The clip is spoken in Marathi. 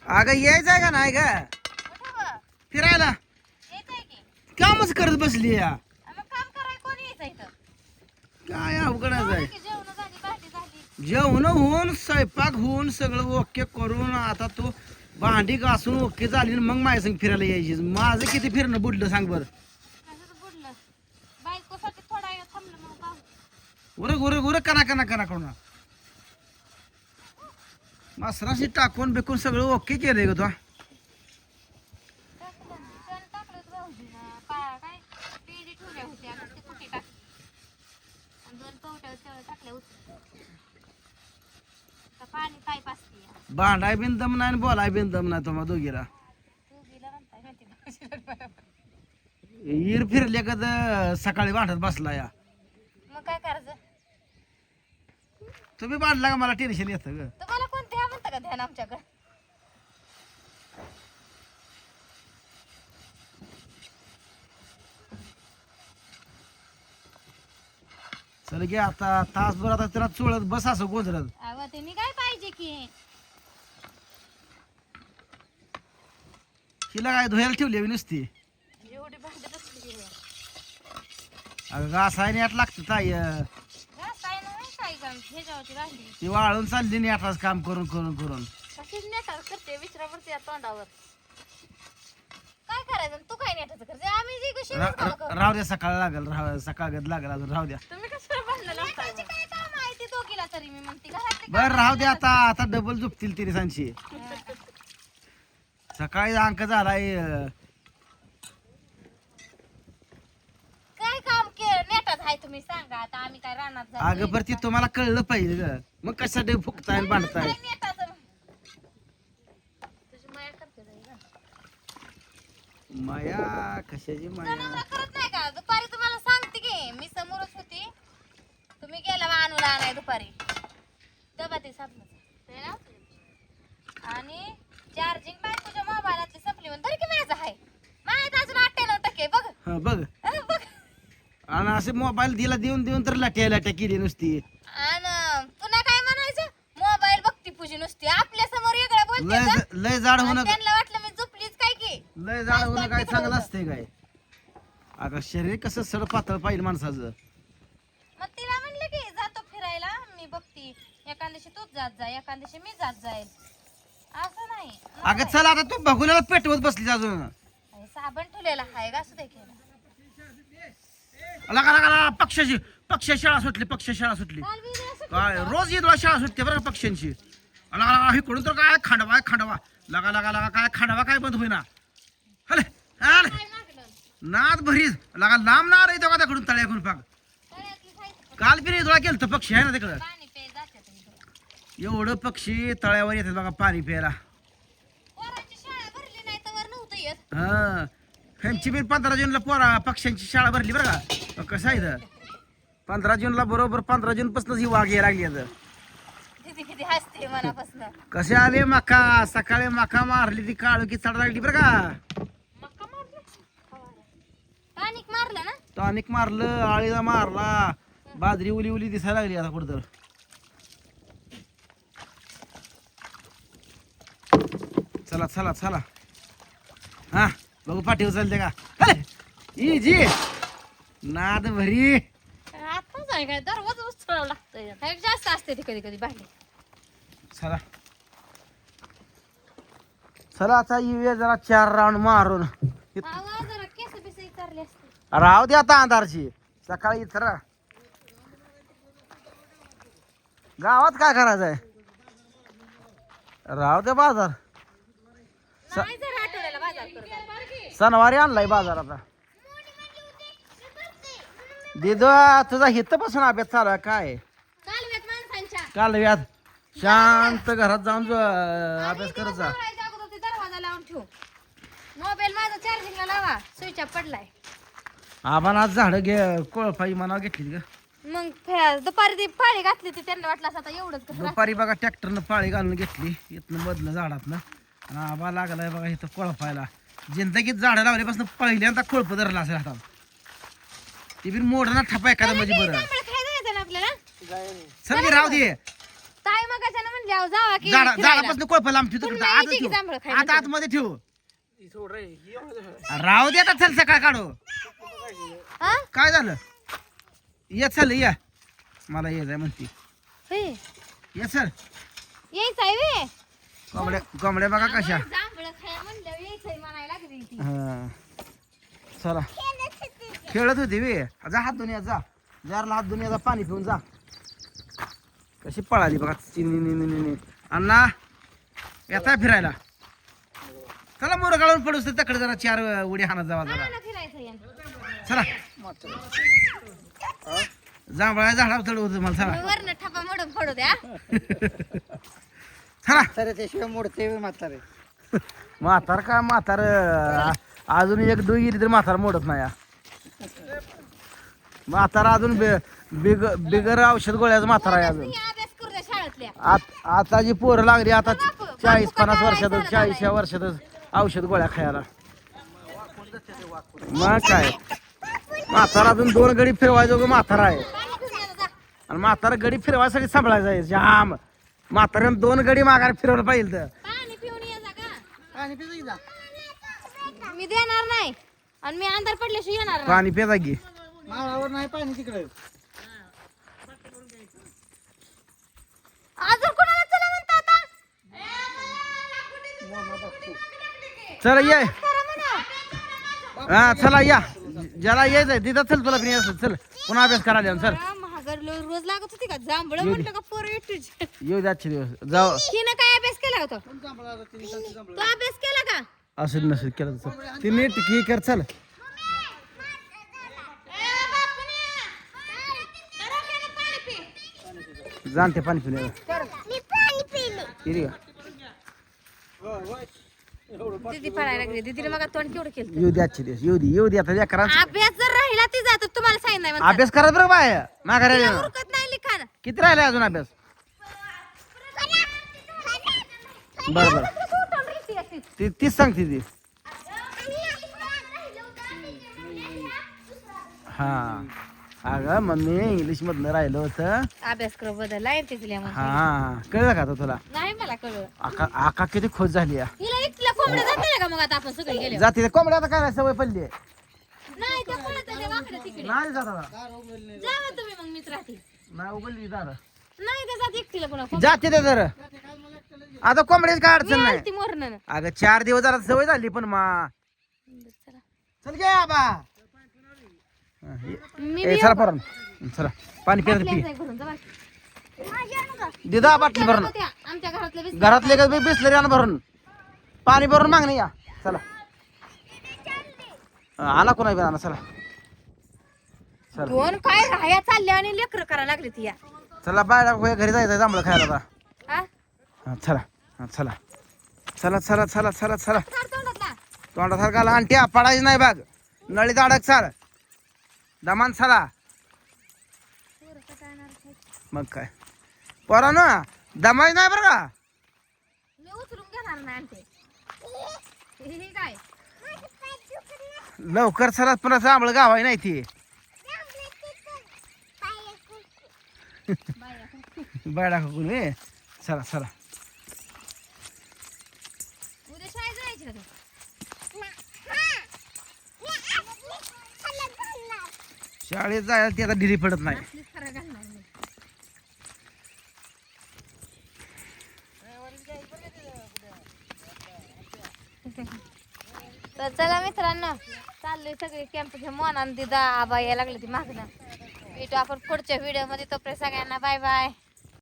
अगं यायचंय का नाही का कुठं बा? फिरायला यायचंय की कामच करत बसली या मग काम करायला कोण यायचं इथं? काय अवघडच झालं आहे की जेवण झाली भांडी झाली. जेवण होऊन स्वयंपाक होऊन सगळं ओके करून आता तू भांडी घासून ओके झाली आणि मग माझ्या संग फिरायला यायची माझं किती फिरणं बुडलं सांग बरं कसं बुडलं बायकोसाठी थोडा वेळ थांबलं मग गाव. उरक उरक उरक करा करा करा करून मसराशी टाकून बिकून सगळं ओके केलंय ग तू टाकलं त्यानं टाकलं होतं भाऊजीनं. काय पेढी ठेवल्या होत्या मग ते कुठे टाकली आणि 2 पावट्या टाकल्या उचलून. आता पाणी पाईप असते या. भांडाय बिन दम नाही आणि बोलाय बिन दम नाही तुम्हाला दोघीला तू गेला म्हणताय माहिती भाऊजीला बरोबर. इर फिरल्या का तर सकाळी भांडत बसला या मग काय करायचं? तुम्ही भांडला का मला टेन्शन येतं ग तुम्हाला कोण द्या म्हणतं का ध्यान आमच्याकडे? चल गे आता तासभर आता त्याला चोळत बस असं गोंधळत अहो त्यांनी काय पाहिजे की हिला काय धुयाला ठेवली हवी नुसती एवढी भांडी बसली की हे. अगं घासायने आठ लागतं ताई घास काय नाही काय काम ह्याच्यावरची भांडी ती वाळून चालली नाही आठाच काम करून करून करून कशीच नेटाच करते विचारावरती या तोंडावर काय करायचं तू काय नेटाचं करते आम्ही जी कशी राहू द्या सकाळ लागल सकाळ लागल अजून राहू द्या तुम्ही कशाला भांडण लावताय? काय काम आहे ते दोघीला तरी मी म्हणते घरातली बर राहू द्या आता आता डबल झोपतील तिने सांची सकाळी अंक झालाय काय काम नेटात आहे तुम्ही सांगा आता आम्ही काय रानात अगं बरं ती तुम्हाला कळलं पाहिजे ग मग कशासाठी फुकताय आणि बांधताय नेटाचं तुझी माया करते बाई गं. माया कशाची माया जनावरं करत नाही का दुपारी तुम्हाला सांगते की मी समोरच होती तुम्ही गेला अनुला आणाय दुपारी डबा ते साबणाचा आणि चार्जिंग बायकोच्या मोबाईलातली संपली म्हणून तरी की माझं आहे माझ्यात अजून 98% बघ हा बघ बघ आणि असे मोबाईल दिला देऊन देऊन तर लाट्या लाट्या केली नुसती आणि पुन्हा काय म्हणायचं मोबाईल बघती पूजी नुसती आपल्या समोर वेगळं बोलते लय का? लय जाड आणि होणं त्यांना वाटलं मी झोपलीच काय की लय जाड होणं काय चांगलं असतंय काय अगं शरीर कसं सड पातळ पाहिजे माणसाचं मग तिला म्हणलं की जातो फिरायला मी बघती एका दिवशी तूच जात जा एका दिवशी मी जात जाईल असं नाही अगं चल आता तू बघुल्याला पेटवत बसलीस अजून अरे साबण ठेवलेला आहे का असू दे केला लगा लगा लगा पक्ष शाळा सुटली पक्ष शाळा सुटली काल बी असं काय रोज ईदला शाळा सुटते बरं का पक्ष्यांची लगा लगा इकडून तर काय खांडवा आहे खांडवा लगा लगा लगा काय खांडवा काय बंद होईना हले हले काय मागलं नाद भरीच लगा लांब नार येतो का तिकडून तळ्याकडून पाक तळ्यातली खायचं काल बी ईदला केलं तर पक्षी आहे ना तिकडं पाणी पे जाते तुम्ही एवढं पक्षी तळ्यावर येतात बघा पाणी प्यायला पोरांची शाळा भरली नाही तर नव्हतं येत हा ह्यांची बी 15 जूनला पोरा पक्ष्यांची शाळा भरली बरं का कसं आहे इथं 15 जूनला बरोबर 15 जून पासूनच ही वाघ यायला लागली आता किती किती हसते मनापासून कसे आले मका सकाळी मका मारली ती काळू की चढ लागली बरं का मक्का मारलं पाणीक मारलं ना टॉनिक मारलं आळीला मारला बाजरी उली उली दिसायला लागली आता कुठं चला चला चला हा बघू पाठीवर चालते का इजी नाद भरी आताच आहे काय दररोज उचलावं लागतं काय जास्त असते ती कधी कधी भांडी चला चला आता येऊया जरा 4 राऊंड मारून आवाज जरा केस बिस विचारले असते राहू दे आता अंधारची सकाळी इथं गावात काय करायचंय राहू दे बाजार नाही जर आठवड्याला बाजार करत सणवारी आणलाय बाजार आता दिदो तुझा हितपासून अभ्यास चालू आहे काय कालव्यात माणसांच्या कालव्यात शांत घरात जाऊन अभ्यास करत जा नवऱ्याच्या अगोदर ते दरवाजा लावून ठेवू मोबाईल माझा चार्जिंगला लावा स्विच ऑफ पडलाय आपण आज झाड घे कोळपाई मनावर घेतली का मग दुपारी ती पाळी घातली ती त्यांना वाटलं असं आता एवढंच कसं दुपारी बघा ट्रॅक्टरनं पाळी घालून घेतली इथनं मधलं झाडातनं आणि आबा लागलाय बघा इथं कोळपायला जिंदगीत झाडं लावल्यापासून पहिल्यांदा कोळप धरला असेल हातात ती बी मोठा ठपा एखादा म्हणजे बरं जांभळं खायला जायचं ना आपल्याला चल की राहू दे ताई मग कशाला म्हणली अहो जावा की झाडा फिरायला. झाडापासून कोळपा लांब ठेवतो पुन्हा आता यायची की जांभळं खायला आता आतमध्ये ठेवू राहू दे आता चल सकाळ काढू हा काय झालं ये चल या मला ये जाय म्हणती होय. ये चल यायचं आहे वे कोंबड्या कोंबड्या बघा कशा जांभळं खाया म्हणल्यावर यायचंय म्हणायला लागली ती हा. चला खेळत होती वे जा हात धुण्यात जा जरला हात धुण्यात जा पाणी पिऊन जा कशी पळाली बघा अण्णा येताय फिरायला चला मोर काढून पडूस तकडे जरा 4 उडी हाणत जावा जरा आम्हाला फिरायचं आहे. चला जांभळा झाडा चढ होतं मला चला वरनं ठपा मोडून पडू द्या चला त्याशिवाय मोडते म्हातारे. म्हातार का म्हातार अजून एक डोई गेली तर म्हातार मोडत नाही हा. म्हातारा अजून बिगर औषध गोळ्याचं म्हातारा आहे अजून तुम्ही अभ्यास करू द्या शाळेतल्या आता जी पोरं लागली आता 40-50 वर्षातच 40 वर्षातच औषध गोळ्या खायला मग काय म्हातारा अजून 2 गडी फिरवायचं म्हातारा आहे पाणी घेऊन या जा. आणि म्हातारा गडी फिरवायसाठी सांभाळायचं आहे जाम म्हाताऱ्यानं 2 गडी माघार फिरवलं पाहिजे तर पाणी पिऊन ये जा का पाणी पितो जा. मी देणार नाही आणि मी अंधार पडल्याशिवाय येणार नाही. पाणी पेजा की माळावर नाही पाणी तिकडे. अजून कोणाला चला म्हणता आता चला ये करा म्हणा. हा चला या ज्याला यायचंय तिथं चल तुला पण यायचं चल पुन्हा अभ्यास करायला येऊन चल महागर रोज लागत होती का जांभळं म्हटलं का पोर तुझी येऊ द्या आजचे दिवस जाऊ हिनं काय अभ्यास केला होता तो अभ्यास केला का असं नसेल केलं तर चल ती नीट की कर चल जाणते पाणी पिणे दीदी पडायला लागली दीदीने मग तोंड केवढं केलं येऊ दे आजचे दिवस येऊ दे आता द्या करा अभ्यास जर राहिला ती जात तुम्हाला सांगितलं नाही अभ्यास करा बरं बाय माघारी म्हणतात. उरकत नाही लिखाण किती राहिले अजून अभ्यास बरं बरं तीच सांगते ती हा अगं मम्मी इंग्लिश मधनं राहिलं होतं अभ्यास कर बदलला तिथल्या हा कळलं का आता तुला नाही मला कळलं आका आका किती खोज झाली आहे. हिला एकटीला कोंबड्या जाते का मग आता आपण सगळे गेले जाते ते कोंबड्या आता काय सवय पडली आहे. नाही त्या कोणाच्या त्या वाकड्या तिकडे नाही जात आता. जावा तुम्ही मग मित्र राहतील नाही उघडली दार नाही त्या जात एकटीला कोणा जाते ते जर आता कोंबड्याची काय अडचण नाही ती मोरण अगं 4 दिवस जरा सवय झाली पण मा चल गे आबा मी ए चला परन चला पाणी पिया पी घरून जा दिदा बाटली भरून आमच्या घरातलं बिस्किट घरातले का बिसलरी आण भरून पाणी भरून मागणे या चला आला कोणा बी आणा चला चला दोन काय राया चालल्या आणि लेकर करायला लागली ती या चला बायला घरी जायचं जांभळं खायला आता हा हा, चला हा, चला चला चला चला चला चला काढ तोंडातला. तोंडासारखा लहान ट्या पडायची नाही बाग नळीत अडक चाल दमान चला मग काय पोरा ना दमायच नाही बरं का मी उचलून घेणार नाही आणते हे काय लवकर चला पुन्हा जांभळं गावाय नाही ती बायडा कोण चला चला उद्या शाळेत जायची का तू? शाळेत जायला ती आता ढिली पडत नाही असलीच खरं घालणार मी. तर चला मित्रांनो चाललोय सगळे कॅम्प घेऊन मोनान दिदा आबा यायला लागले ती मागणं भेटू आपण पुढच्या व्हिडिओ मध्ये तोपर्यंत सगळ्यांना बाय बाय.